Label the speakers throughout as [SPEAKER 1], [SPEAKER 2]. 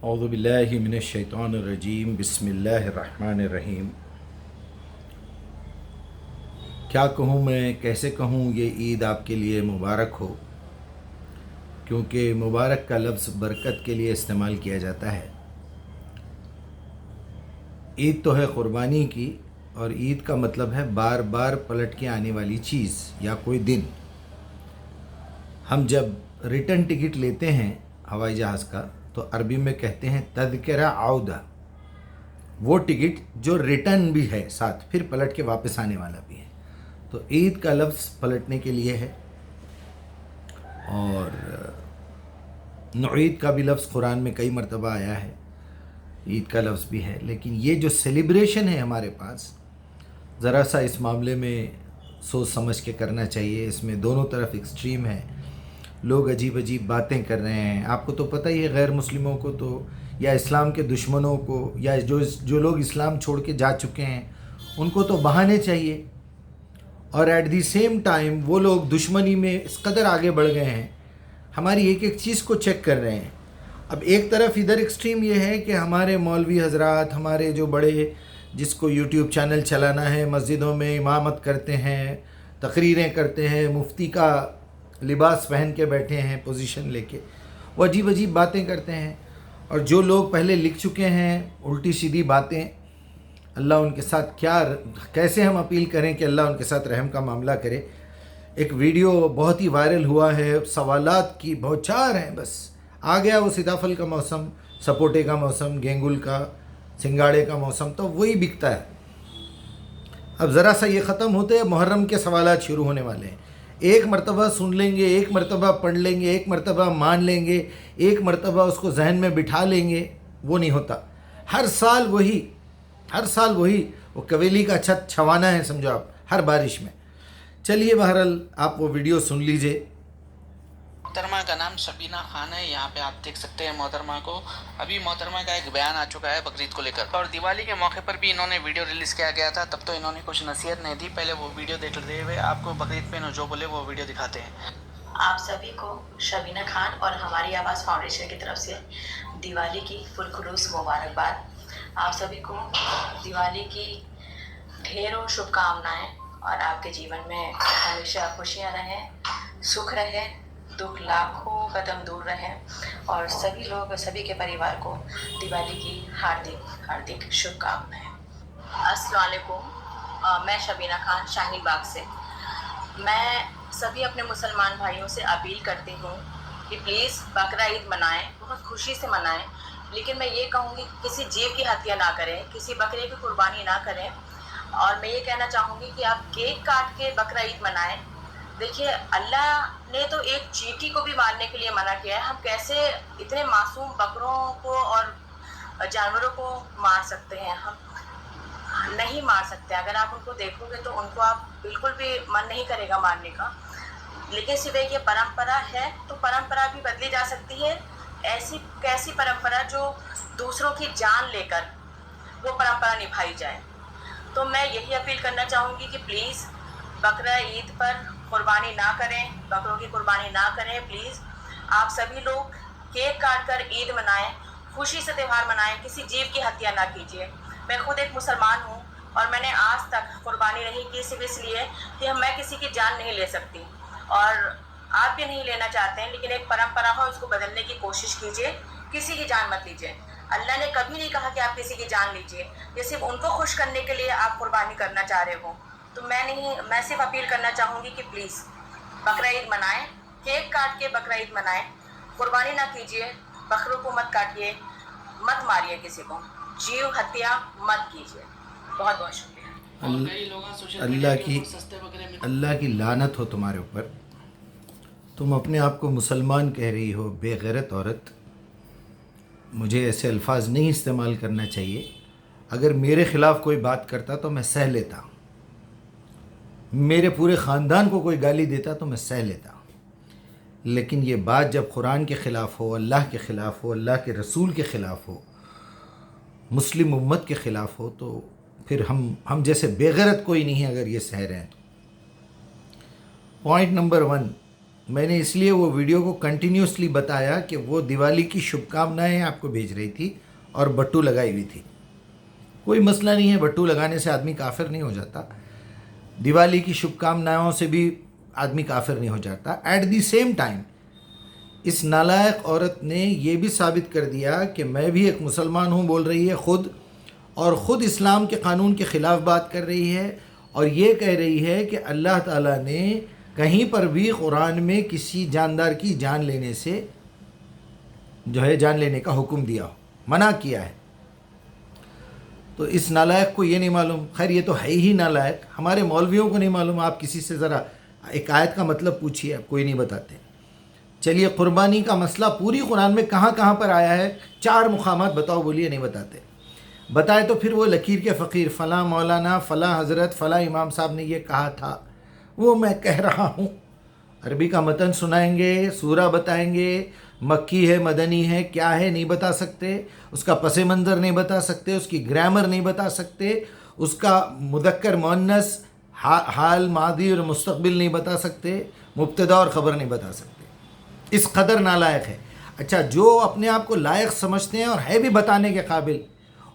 [SPEAKER 1] اعوذ باللہ من الشیطان الرجیم بسم اللہ الرحمن الرحیم۔ کیا کہوں میں، کیسے کہوں، یہ عید آپ کے لیے مبارک ہو، کیونکہ مبارک کا لفظ برکت کے لیے استعمال کیا جاتا ہے۔ عید تو ہے قربانی کی، اور عید کا مطلب ہے بار بار پلٹ کے آنے والی چیز یا کوئی دن۔ ہم جب ریٹرن ٹکٹ لیتے ہیں ہوائی جہاز کا تو عربی میں کہتے ہیں تذکرہ عودہ، وہ ٹکٹ جو ریٹرن بھی ہے ساتھ، پھر پلٹ کے واپس آنے والا بھی ہے۔ تو عید کا لفظ پلٹنے کے لیے ہے، اور نعید کا بھی لفظ قرآن میں کئی مرتبہ آیا ہے، عید کا لفظ بھی ہے۔ لیکن یہ جو سیلیبریشن ہے ہمارے پاس، ذرا سا اس معاملے میں سوچ سمجھ کے کرنا چاہیے۔ اس میں دونوں طرف ایکسٹریم ہے، لوگ عجیب عجیب باتیں کر رہے ہیں۔ آپ کو تو پتہ ہی ہے، غیر مسلموں کو تو، یا اسلام کے دشمنوں کو، یا جو لوگ اسلام چھوڑ کے جا چکے ہیں ان کو تو بہانے چاہیے، اور ایٹ دی سیم ٹائم وہ لوگ دشمنی میں اس قدر آگے بڑھ گئے ہیں، ہماری ایک ایک چیز کو چیک کر رہے ہیں۔ اب ایک طرف ادھر ایکسٹریم یہ ہے کہ ہمارے مولوی حضرات، ہمارے جو بڑے، جس کو یوٹیوب چینل چلانا ہے، مسجدوں میں امامت کرتے ہیں، تقریریں کرتے ہیں، مفتی کا لباس پہن کے بیٹھے ہیں پوزیشن لے کے، وہ عجیب عجیب باتیں کرتے ہیں۔ اور جو لوگ پہلے لکھ چکے ہیں الٹی سیدھی باتیں، اللہ ان کے ساتھ کیسے ہم اپیل کریں کہ اللہ ان کے ساتھ رحم کا معاملہ کرے۔ ایک ویڈیو بہت ہی وائرل ہوا ہے، سوالات کی بہوچار ہیں، بس آ گیا وہ سیتاپھل کا موسم، سپوٹے کا موسم، گینگل کا، سنگاڑے کا موسم، تو وہی بکتا ہے۔ اب ذرا سا یہ ختم ہوتے ہیں، محرم کے سوالات شروع ہونے والے ہیں۔ ایک مرتبہ سن لیں گے، ایک مرتبہ پڑھ لیں گے، ایک مرتبہ مان لیں گے، ایک مرتبہ اس کو ذہن میں بٹھا لیں گے، وہ نہیں ہوتا۔ ہر سال وہی وہ کویلی کا چھت چھوانا ہے، سمجھو آپ، ہر بارش میں۔ چلیے بہرحال آپ وہ ویڈیو سن لیجئے۔
[SPEAKER 2] محترمہ کا نام شبینہ خان ہے، یہاں پہ آپ دیکھ سکتے ہیں محترمہ کو۔ ابھی محترمہ کا ایک بیان آ چکا ہے بقرعید کو لے کر، اور دیوالی کے موقع پر بھی انہوں نے ویڈیو ریلیز کیا گیا تھا، تب تو انہوں نے کچھ نصیحت نہیں دی۔ پہلے وہ ویڈیو دیکھ لیتے ہوئے آپ کو بقرعید پہ جو بولے وہ ویڈیو دکھاتے ہیں۔
[SPEAKER 3] آپ سبھی کو شبینہ خان اور ہماری آواز فاؤنڈیشن کی طرف سے دیوالی کی پرخلوص مبارکباد۔ آپ سبھی کو دیوالی کی ڈھیروں شبھ کامنائیں، اور آپ کے جیون میں ہمیشہ خوشیاں رہیں، سکھ رہے، دکھ لاکھوں قدم دور رہیں، اور سبھی کے پریوار کو دیوالی کی ہاردک شبھ کامنائیں۔ السلام علیکم، میں شبینہ خان شاہین باغ سے۔ میں سبھی اپنے مسلمان بھائیوں سے اپیل کرتی ہوں کہ پلیز بقرہ عید منائیں، بہت خوشی سے منائیں، لیکن میں یہ کہوں گی کہ کسی جیو کی ہتیا نہ کریں، کسی بکرے کی قربانی نہ کریں۔ اور میں یہ کہنا چاہوں گی کہ آپ کیک کاٹ کے بقرہ عید منائیں۔ دیکھیے، اللہ نے تو ایک چیٹی کو بھی مارنے کے لیے منع کیا ہے، ہم کیسے اتنے معصوم بکروں کو اور جانوروں کو مار سکتے ہیں؟ ہم نہیں مار سکتے۔ اگر آپ ان کو دیکھو گے تو ان کو آپ بالکل بھی من نہیں کرے گا مارنے کا۔ لیکن سوائے یہ پرمپرا ہے تو پرمپرا بھی بدلی جا سکتی ہے۔ ایسی کیسی پرمپرا جو دوسروں کی جان لے کر وہ پرمپرا نبھائی جائے۔ تو میں یہی اپیل کرنا چاہوں گی کہ پلیز بقرہ عید پر قربانی نہ کریں، بکروں کی قربانی نہ کریں پلیز۔ آپ سبھی لوگ کیک کاٹ کر عید منائیں، خوشی سے تہوار منائیں، کسی جیو کی ہتیا نہ کیجیے۔ میں خود ایک مسلمان ہوں، اور میں نے آج تک قربانی نہیں کی، صرف اس لیے کہ میں کسی کی جان نہیں لے سکتی، اور آپ بھی نہیں لینا چاہتے ہیں۔ لیکن ایک پرمپرا ہو، اس کو بدلنے کی کوشش کیجیے، کسی کی جان مت لیجیے۔ اللہ نے کبھی نہیں کہا کہ آپ کسی کی جان لیجیے، یہ صرف ان کو خوش کرنے کے لیے آپ قربانی کرنا چاہ رہے ہو۔ تو میں صرف اپیل کرنا چاہوں گی کہ پلیز بقرہ عید منائیں، کیک کاٹ کے بقرہ عید منائیں، قربانی نہ کیجیے، بکروں کو مت کاٹیے، مت ماریے کسی کو، جیو ہتیا مت کیجیے۔ بہت بہت شکریہ۔
[SPEAKER 1] اللہ کی لعنت ہو تمہارے اوپر، تم اپنے آپ کو مسلمان کہہ رہی ہو، بے غیرت عورت۔ مجھے ایسے الفاظ نہیں استعمال کرنا چاہیے۔ اگر میرے خلاف کوئی بات کرتا تو میں سہ لیتا، میرے پورے خاندان کو کوئی گالی دیتا تو میں سہ لیتا، لیکن یہ بات جب قرآن کے خلاف ہو، اللہ کے خلاف ہو، اللہ کے رسول کے خلاف ہو، مسلم امت کے خلاف ہو، تو پھر ہم جیسے بے غیرت کوئی نہیں ہے اگر یہ سہ رہے ہیں تو۔ پوائنٹ نمبر 1، میں نے اس لیے وہ ویڈیو کو کنٹینیوسلی بتایا کہ وہ دیوالی کی شبھ کامنائیں آپ کو بھیج رہی تھی اور بٹو لگائی ہوئی تھی. کوئی مسئلہ نہیں ہے، بٹو لگانے سے آدمی کافر نہیں ہو جاتا، دیوالی کی شبھ کامناؤں سے بھی آدمی کافر نہیں ہو جاتا. ایٹ دی سیم ٹائم اس نالائق عورت نے یہ بھی ثابت کر دیا کہ میں بھی ایک مسلمان ہوں بول رہی ہے خود، اور خود اسلام کے قانون کے خلاف بات کر رہی ہے، اور یہ کہہ رہی ہے کہ اللہ تعالیٰ نے کہیں پر بھی قرآن میں کسی جاندار کی جان لینے سے جو ہے جان لینے کا حکم دیا ہو، منع کیا ہے. تو اس نالائق کو یہ نہیں معلوم. خیر یہ تو ہے ہی نالائق، ہمارے مولویوں کو نہیں معلوم. آپ کسی سے ذرا ایک آیت کا مطلب پوچھیے، آپ کوئی نہیں بتاتے. چلیے قربانی کا مسئلہ پوری قرآن میں کہاں کہاں پر آیا ہے؟ 4 مقامات بتاؤ، بولیے نہیں بتاتے. بتائے تو پھر وہ لکیر کے فقیر فلاں مولانا فلاں حضرت فلاں امام صاحب نے یہ کہا تھا، وہ میں کہہ رہا ہوں. عربی کا متن سنائیں گے، سورہ بتائیں گے، مکی ہے مدنی ہے کیا ہے نہیں بتا سکتے، اس کا پس منظر نہیں بتا سکتے، اس کی گرامر نہیں بتا سکتے، اس کا مذکر مؤنث حال ماضی اور مستقبل نہیں بتا سکتے، مبتدا اور خبر نہیں بتا سکتے. اس قدر نالائق ہے. اچھا جو اپنے آپ کو لائق سمجھتے ہیں اور ہے بھی بتانے کے قابل،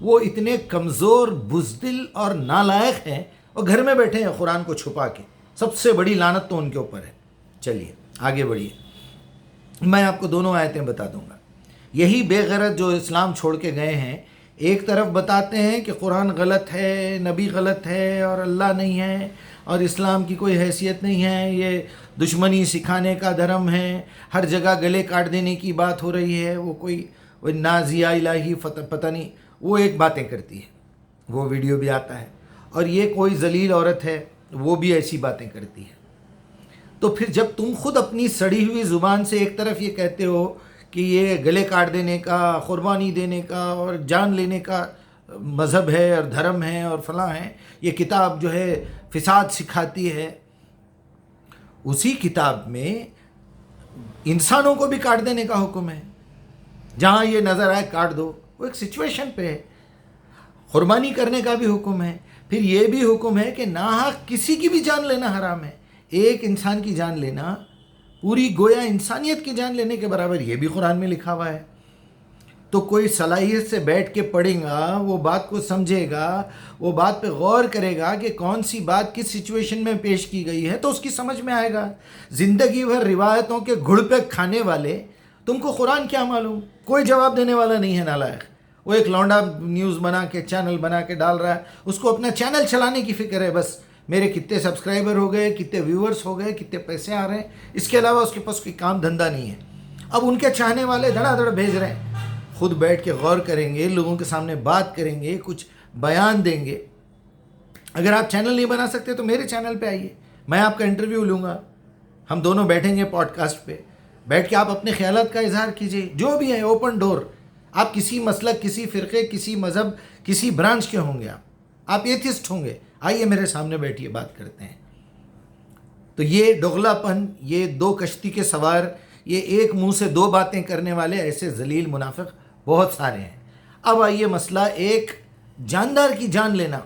[SPEAKER 1] وہ اتنے کمزور بزدل اور نالائق ہیں، وہ گھر میں بیٹھے ہیں قرآن کو چھپا کے. سب سے بڑی لعنت تو ان کے اوپر ہے. چلیے آگے بڑھیے، میں آپ کو دونوں آیتیں بتا دوں گا. یہی بے غیرت جو اسلام چھوڑ کے گئے ہیں، ایک طرف بتاتے ہیں کہ قرآن غلط ہے، نبی غلط ہے اور اللہ نہیں ہے اور اسلام کی کوئی حیثیت نہیں ہے، یہ دشمنی سکھانے کا دھرم ہے، ہر جگہ گلے کاٹ دینے کی بات ہو رہی ہے، وہ کوئی نازیہ الہی پتہ نہیں، وہ ایک باتیں کرتی ہے، وہ ویڈیو بھی آتا ہے. اور یہ کوئی ذلیل عورت ہے، وہ بھی ایسی باتیں کرتی ہے. تو پھر جب تم خود اپنی سڑی ہوئی زبان سے ایک طرف یہ کہتے ہو کہ یہ گلے کاٹ دینے کا، قربانی دینے کا اور جان لینے کا مذہب ہے اور دھرم ہے اور فلاں ہے، یہ کتاب جو ہے فساد سکھاتی ہے، اسی کتاب میں انسانوں کو بھی کاٹ دینے کا حکم ہے. جہاں یہ نظر آئے کاٹ دو، وہ ایک سچویشن پہ ہے. قربانی کرنے کا بھی حکم ہے. پھر یہ بھی حکم ہے کہ ناحق کسی کی بھی جان لینا حرام ہے. ایک انسان کی جان لینا پوری گویا انسانیت کی جان لینے کے برابر، یہ بھی قرآن میں لکھا ہوا ہے. تو کوئی صلاحیت سے بیٹھ کے پڑھیں گا، وہ بات کو سمجھے گا، وہ بات پہ غور کرے گا کہ کون سی بات کس سچویشن میں پیش کی گئی ہے، تو اس کی سمجھ میں آئے گا. زندگی بھر روایتوں کے گھڑ پہ کھانے والے، تم کو قرآن کیا معلوم؟ کوئی جواب دینے والا نہیں ہے نالائق. وہ ایک لونڈا نیوز بنا کے چینل بنا کے ڈال رہا ہے، اس کو اپنا چینل چلانے کی فکر ہے. بس میرے کتنے سبسکرائبر ہو گئے، کتنے ویورز ہو گئے، کتنے پیسے آ رہے ہیں، اس کے علاوہ اس کے پاس کوئی کام دھندہ نہیں ہے. اب ان کے چاہنے والے دھڑا دھڑ بھیج رہے ہیں. خود بیٹھ کے غور کریں گے، لوگوں کے سامنے بات کریں گے، کچھ بیان دیں گے. اگر آپ چینل نہیں بنا سکتے تو میرے چینل پہ آئیے، میں آپ کا انٹرویو لوں گا، ہم دونوں بیٹھیں گے پوڈ کاسٹ پہ، بیٹھ کے آپ اپنے خیالات کا اظہار کیجیے، جو بھی ہے اوپن ڈور. آپ کسی مسلک، کسی فرقے، کسی مذہب، کسی برانچ کے ہوں گے، آپ ایتھسٹ ہوں گے، آئیے میرے سامنے بیٹھیے، بات کرتے ہیں. تو یہ دوغلا پن، یہ دو کشتی کے سوار، یہ ایک منہ سے دو باتیں کرنے والے ایسے ذلیل منافق بہت سارے ہیں. اب آئیے مسئلہ ایک جاندار کی جان لینا.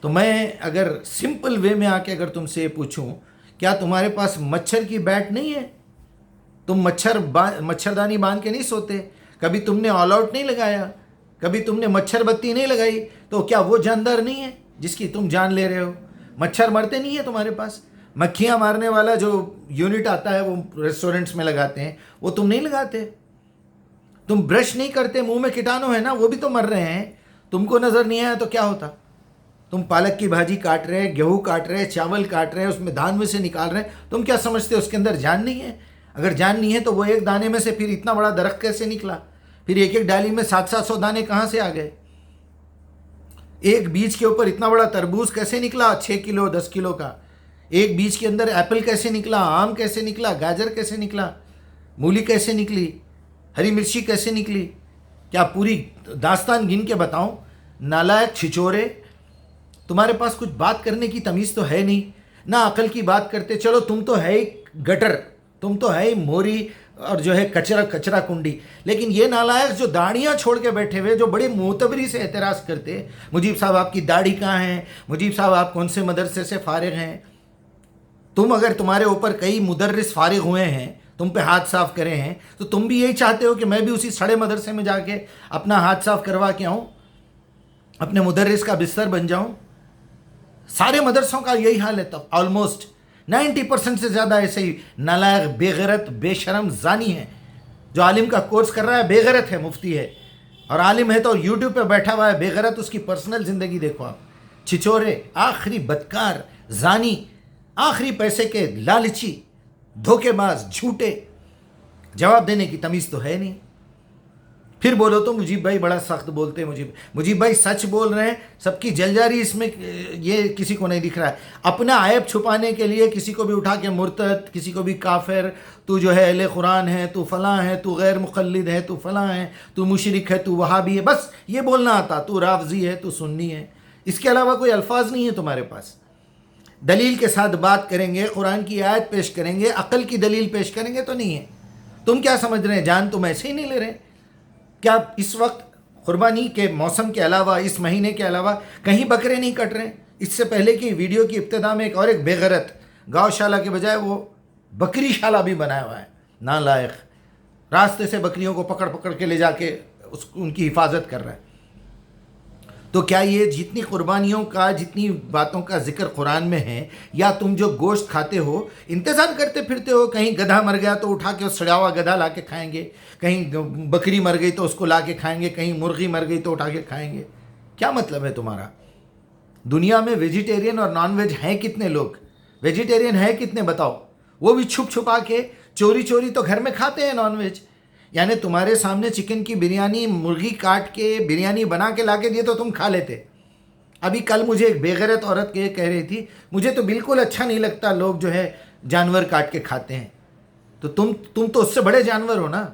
[SPEAKER 1] تو میں اگر سمپل وے میں آ کے اگر تم سے پوچھوں، کیا تمہارے پاس مچھر کی بیٹ نہیں ہے؟ تم مچھردانی باندھ کے نہیں سوتے؟ کبھی تم نے آل آؤٹ نہیں لگایا؟ کبھی تم نے مچھر بتی نہیں لگائی؟ تو کیا وہ جاندار نہیں ہے جس کی تم جان لے رہے ہو؟ مچھر مرتے نہیں ہیں تمہارے پاس؟ مکھیاں مارنے والا جو یونٹ آتا ہے وہ ریسٹورنٹس میں لگاتے ہیں، وہ تم نہیں لگاتے؟ تم برش نہیں کرتے، منہ میں کیٹانو ہے نا، وہ بھی تو مر رہے ہیں. تم کو نظر نہیں آیا تو کیا ہوتا؟ تم پالک کی بھاجی کاٹ رہے، گیہوں کاٹ رہے، چاول کاٹ رہے، اس میں دان میں سے نکال رہے ہیں، تم کیا سمجھتے اس کے اندر جان نہیں ہے؟ اگر جان نہیں ہے تو وہ ایک دانے میں سے پھر اتنا بڑا درخت کیسے نکلا؟ پھر ایک ایک ڈالی میں 700 دانے کہاں سے آ گئے؟ ایک بیج کے اوپر اتنا بڑا تربوز کیسے نکلا 6 کلو 10 کلو کا؟ ایک بیج کے اندر ایپل کیسے نکلا؟ آم کیسے نکلا؟ گاجر کیسے نکلا؟ مولی کیسے نکلی؟ ہری مرچی کیسے نکلی؟ کیا پوری داستان گن کے بتاؤں؟ نالائق چھچورے، تمہارے پاس کچھ بات کرنے کی تمیز تو ہے نہیں، نہ عقل کی بات کرتے. چلو تم تو ہے ہی گٹر، تم تو ہے ہی موری اور جو ہے کچرا کنڈی. لیکن یہ نالائق جو داڑیاں چھوڑ کے بیٹھے ہوئے، جو بڑے معتبری سے اعتراض کرتے، مجیب صاحب آپ کی داڑھی کہاں ہے؟ مجیب صاحب آپ کون سے مدرسے سے فارغ ہیں؟ تم اگر تمہارے اوپر کئی مدرس فارغ ہوئے ہیں، تم پہ ہاتھ صاف کرے ہیں، تو تم بھی یہی چاہتے ہو کہ میں بھی اسی سڑے مدرسے میں جا کے اپنا ہاتھ صاف کروا کے آؤں، اپنے مدرس کا بستر بن جاؤں؟ سارے مدرسوں کا یہی حال ہے. تو آلموسٹ 90% سے زیادہ ایسے ہی نالائق، بے غیرت، بے شرم زانی ہیں. جو عالم کا کورس کر رہا ہے بے غیرت ہے، مفتی ہے، اور عالم ہے تو یوٹیوب پہ بیٹھا ہوا ہے بے غیرت. اس کی پرسنل زندگی دیکھو آپ، چھچورے، آخری بدکار، زانی، آخری پیسے کے لالچی، دھوکے باز، جھوٹے. جواب دینے کی تمیز تو ہے نہیں. پھر بولو تو مجیب بھائی بڑا سخت بولتے ہیں. مجیب بھائی سچ بول رہے ہیں، سب کی جل جا رہی، اس میں یہ کسی کو نہیں دکھ رہا ہے. اپنا عیب چھپانے کے لیے کسی کو بھی اٹھا کے مرتد، کسی کو بھی کافر، تو جو ہے اہل قرآن ہے، تو فلاں ہے، تو غیر مقلد ہے، تو فلاں ہے، تو مشرک ہے، تو وہابی ہے، بس یہ بولنا آتا. تو رافضی ہے، تو سنی ہے. اس کے علاوہ کوئی الفاظ نہیں ہے تمہارے پاس. دلیل کے ساتھ بات کریں گے، قرآن کی آیت پیش کریں گے، عقل کی دلیل پیش کریں گے تو نہیں ہے. تم کیا سمجھ رہے ہیں؟ جان تم ایسے ہی نہیں لے رہے. کیا اس وقت قربانی کے موسم کے علاوہ، اس مہینے کے علاوہ کہیں بکرے نہیں کٹ رہے؟ اس سے پہلے کی ویڈیو کی ابتدا میں ایک بے غیرت گاؤ شالہ کے بجائے وہ بکری شالہ بھی بنایا ہوا ہے. نالائق، راستے سے بکریوں کو پکڑ پکڑ کے لے جا کے ان کی حفاظت کر رہا ہے. تو کیا یہ جتنی قربانیوں کا، جتنی باتوں کا ذکر قرآن میں ہے، یا تم جو گوشت کھاتے ہو انتظار کرتے پھرتے ہو کہیں گدھا مر گیا تو اٹھا کے سڑا ہوا گدھا لا کے کھائیں گے، کہیں بکری مر گئی تو اس کو لا کے کھائیں گے، کہیں مرغی مر گئی تو اٹھا کے کھائیں گے؟ کیا مطلب ہے تمہارا؟ دنیا میں ویجیٹیرین اور نان ویج ہیں کتنے لوگ؟ ویجیٹیرین ہیں کتنے بتاؤ؟ وہ بھی چھپ چھپا کے چوری چوری تو گھر میں کھاتے ہیں نان ویج. یعنی تمہارے سامنے چکن کی بریانی، مرغی کاٹ کے بریانی بنا کے لا کے دیے تو تم کھا لیتے. ابھی کل مجھے ایک بے غیرت عورت کہہ رہی تھی، مجھے تو بالکل اچھا نہیں لگتا لوگ جو ہے جانور کاٹ کے کھاتے ہیں. تو تم تو اس سے بڑے جانور ہو نا.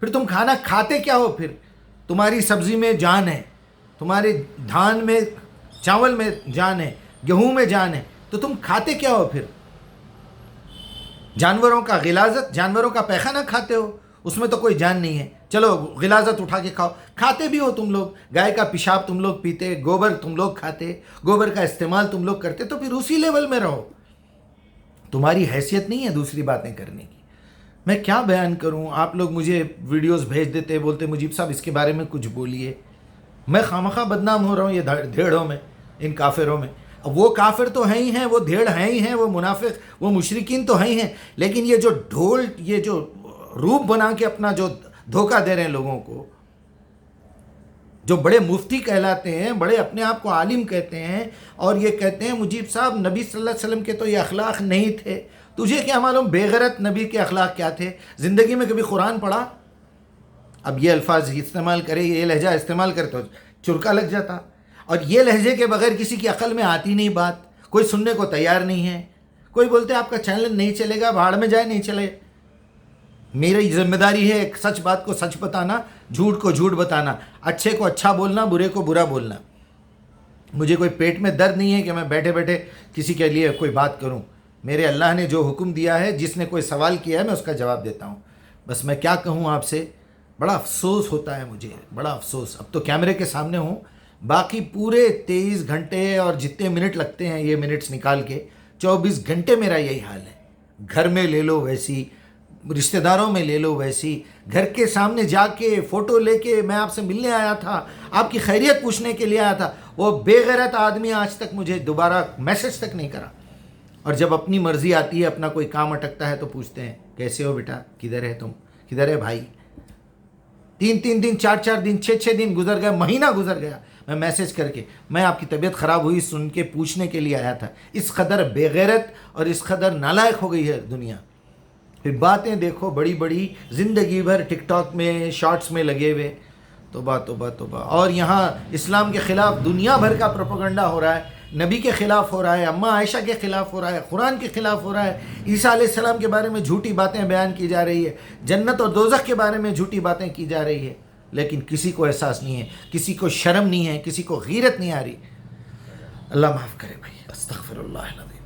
[SPEAKER 1] پھر تم کھانا کھاتے کیا ہو؟ پھر تمہاری سبزی میں جان ہے، تمہارے دھان میں، چاول میں جان ہے، گیہوں میں جان ہے، تو تم کھاتے کیا ہو پھر؟ جانوروں کا غلاظت، جانوروں کا پیخانہ کھاتے ہو، اس میں تو کوئی جان نہیں ہے. چلو غلاظت اٹھا کے کھاؤ، کھاتے بھی ہو تم لوگ. گائے کا پیشاب تم لوگ پیتے، گوبر تم لوگ کھاتے، گوبر کا استعمال تم لوگ کرتے، تو پھر اسی لیول میں رہو. تمہاری حیثیت نہیں ہے دوسری باتیں کرنے کی. میں کیا بیان کروں؟ آپ لوگ مجھے ویڈیوز بھیج دیتے، بولتے مجیب صاحب اس کے بارے میں کچھ بولیے. میں خامخواہ بدنام ہو رہا ہوں یہ دھیڑوں میں، ان کافروں میں. وہ کافر تو ہیں ہی ہیں، وہ دھیڑ ہیں ہی ہیں، وہ منافق، وہ مشرکین تو ہیں ہی ہیں، لیکن یہ جو ڈھول، یہ جو روپ بنا کے اپنا جو دھوکہ دے رہے ہیں لوگوں کو، جو بڑے مفتی کہلاتے ہیں، بڑے اپنے آپ کو عالم کہتے ہیں، اور یہ کہتے ہیں مجیب صاحب نبی صلی اللہ علیہ وسلم کے تو یہ اخلاق نہیں تھے. تجھے کیا معلوم بے غیرت نبی کے اخلاق کیا تھے؟ زندگی میں کبھی قرآن پڑھا؟ اب یہ الفاظ استعمال کرے، یہ لہجہ استعمال کرے تو چرکا لگ جاتا. اور یہ لہجے کے بغیر کسی کی عقل میں آتی نہیں بات، کوئی سننے کو تیار نہیں ہے. کوئی بولتے آپ کا چینل نہیں چلے گا، بھاڑ میں جائے، نہیں چلے. میری ذمہ داری ہے ایک سچ بات کو سچ بتانا، جھوٹ کو جھوٹ بتانا، اچھے کو اچھا بولنا، برے کو برا بولنا. مجھے کوئی پیٹ میں درد نہیں ہے کہ میں بیٹھے بیٹھے کسی کے لیے کوئی بات کروں. میرے اللہ نے جو حکم دیا ہے، جس نے کوئی سوال کیا ہے میں اس کا جواب دیتا ہوں. بس میں کیا کہوں آپ سے، بڑا افسوس ہوتا ہے مجھے، بڑا افسوس. اب تو کیمرے کے سامنے ہوں، باقی پورے 23 گھنٹے اور جتنے منٹ لگتے ہیں یہ منٹس نکال کے 24 گھنٹے میرا یہی حال ہے. گھر میں لے لو ویسی، رشتہ داروں میں لے لو ویسی، گھر کے سامنے جا کے فوٹو لے کے میں آپ سے ملنے آیا تھا، آپ کی خیریت پوچھنے کے لیے آیا تھا. وہ بے غیرت آدمی آج تک مجھے دوبارہ میسج تک نہیں کرا. اور جب اپنی مرضی آتی ہے، اپنا کوئی کام اٹکتا ہے تو پوچھتے ہیں کیسے ہو بیٹا، کدھر ہے تم، کدھر ہے بھائی. 3 دن 4 دن 6 دن گزر گئے، مہینہ گزر گیا، میں میسج کر کے، میں آپ کی طبیعت خراب ہوئی سن کے پوچھنے کے لیے آیا تھا. اس قدر بے غیرت اور اس قدر نالائق ہو گئی ہے دنیا. پھر باتیں دیکھو بڑی بڑی، زندگی بھر ٹک ٹاک میں، شارٹس میں لگے ہوئے. توبہ توبہ توبہ. اور یہاں اسلام کے خلاف دنیا بھر کا پروپیگنڈا ہو رہا ہے، نبی کے خلاف ہو رہا ہے، اماں عائشہ کے خلاف ہو رہا ہے، قرآن کے خلاف ہو رہا ہے، عیسیٰ علیہ السلام کے بارے میں جھوٹی باتیں بیان کی جا رہی ہے، جنت اور دوزخ کے بارے میں جھوٹی باتیں کی جا رہی ہے. لیکن کسی کو احساس نہیں ہے، کسی کو شرم نہیں ہے، کسی کو غیرت نہیں آ رہی. اللہ معاف کرے بھائی، استغفر اللہ العظیم.